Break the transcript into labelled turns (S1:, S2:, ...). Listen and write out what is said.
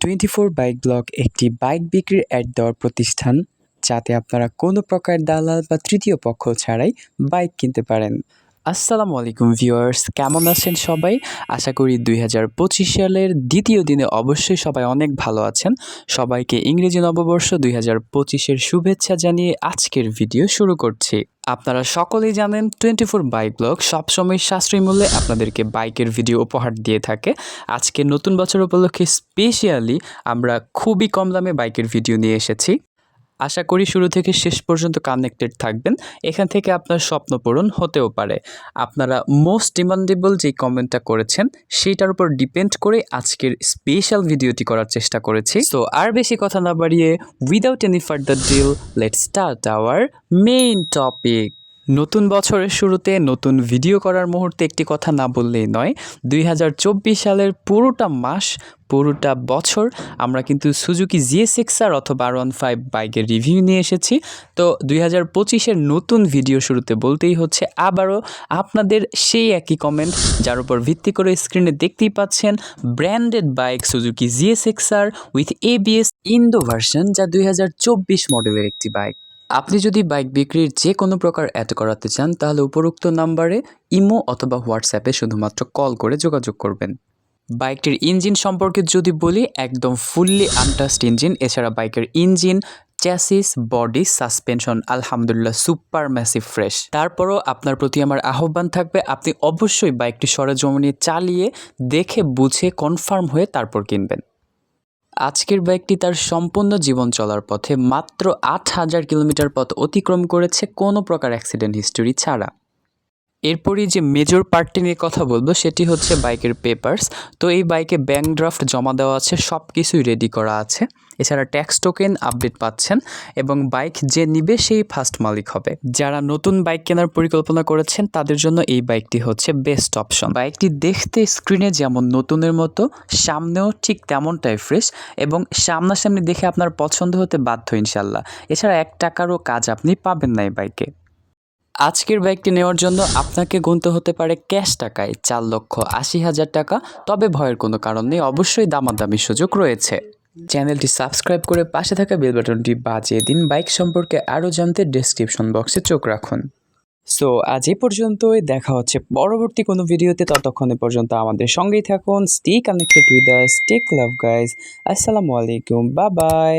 S1: 24 bike blog একটি bike বিক্রির add দেওয়ার প্রতিষ্ঠান, যাতে আপনারা কোনো প্রকার দালাল বা তৃতীয় পক্ষ ছাড়াই বাইক কিনতে পারেন। আসসালামু আলাইকুম ভিউয়ার্স, কেমন আছেন সবাই? আশা করি 2025 সালের দ্বিতীয় দিনে অবশ্যই সবাই অনেক ভালো আছেন। সবাইকে ইংরেজি নববর্ষ 2025-এর শুভেচ্ছা জানিয়ে আজকের ভিডিও শুরু করছি। আপনারা সকলেই জানেন 24 বাইক ব্লগ সবসময় সাশ্রয়ী মূল্যে আপনাদেরকে বাইকের ভিডিও উপহার দিয়ে থাকে। আজকে নতুন বছর উপলক্ষে স্পেশালি আমরা খুবই কম দামে বাইকের ভিডিও নিয়ে এসেছি। আশা করি শুরু থেকে শেষ পর্যন্ত কানেক্টেড থাকবেন। এখান থেকে আপনার স্বপ্ন পূরণ হতেও পারে। আপনারা মোস্ট ডিমান্ডেবল যেই কমেন্টটা করেছেন সেইটার উপর ডিপেন্ড করে আজকের স্পেশাল ভিডিওটি করার চেষ্টা করেছি। সো আর বেশি কথা না বাড়িয়ে without any further deal, let's start our main topic. নতুন বছরের শুরুতে নতুন ভিডিও করার মুহূর্তে একটি কথা না বললেই নয়। 2024 সালের পুরোটা মাস, পুরোটা বছর আমরা কিন্তু সুজুকি GSX-R অথবা R15 বাইকের রিভিউ নিয়ে এসেছি। তো 2025-এর নতুন ভিডিও শুরুতে বলতেই হচ্ছে আবারও আপনাদের সেই একই কমেন্ট, যার উপর ভিত্তি করে স্ক্রিনে দেখতেই পাচ্ছেন branded bike Suzuki GSX-R with ABS Indo version, যা 2024 মডেলের একটি বাইক। আপনি যদি বাইক বিক্রির যে কোনো প্রকার অ্যাড করাতে চান, তাহলে উপরোক্ত নাম্বারে ইমো অথবা হোয়াটসঅ্যাপে শুধুমাত্র কল করে যোগাযোগ করবেন। বাইকটির ইঞ্জিন সম্পর্কে যদি বলি, একদম ফুললি আনটাস্ট ইঞ্জিন। এছাড়া বাইকের ইঞ্জিন, চ্যাসিস, বডি, সাসপেনশন আলহামদুলিল্লাহ সুপার ম্যাসিভ ফ্রেশ। তারপরও আপনার প্রতি আমার আহ্বান থাকবে, আপনি অবশ্যই বাইকটি সরেজমিনে চালিয়ে দেখে বুঝে কনফার্ম হয়ে তারপর কিনবেন। আজকের বাইকটি তার সম্পূর্ণ জীবন চলার পথে মাত্র 8000 কিলোমিটার পথ অতিক্রম করেছে কোনো প্রকার অ্যাক্সিডেন্ট হিস্টোরি ছাড়া। এরপরই যে মেজর পার্টটি নিয়ে কথা বলবো সেটি হচ্ছে বাইকের পেপারস। তো এই বাইকে ব্যাংক ড্রাফট জমা দেওয়া আছে, সব কিছুই রেডি করা আছে। এছাড়া ট্যাক্স টোকেন আপডেট পাচ্ছেন এবং বাইক যে নিবে সেই ফার্স্ট মালিক হবে। যারা নতুন বাইক কেনার পরিকল্পনা করেছেন তাদের জন্য এই বাইকটি হচ্ছে বেস্ট অপশন। বাইকটি দেখতে স্ক্রিনে যেমন নতুনের মতো, সামনেও ঠিক তেমনটাই ফ্রেশ এবং সামনাসামনি দেখে আপনার পছন্দ হতে বাধ্য ইনশাল্লাহ। এছাড়া 1 টাকারও কাজ আপনি পাবেন না এই বাইকে। আজকের বাইকটি নেওয়ার জন্য আপনাকে গুনতে হতে পারে ক্যাশ টাকায় 4,80,000 টাকা। তবে ভয়ের কোনো কারণ নেই, অবশ্যই দামাদামির সুযোগ রয়েছে। চ্যানেলটি সাবস্ক্রাইব করে পাশে থাকা বেল বাটনটি বাজিয়ে দিন। বাইক সম্পর্কে আরও জানতে ডেসক্রিপশন বক্সে চোখ রাখুন। সো আজ এই পর্যন্তই, দেখা হচ্ছে পরবর্তী কোনো ভিডিওতে। ততক্ষণে পর্যন্ত আমাদের সঙ্গেই থাকুন। Stay connected with us, take love guys. আসসালামু আলাইকুম, বাই বাই।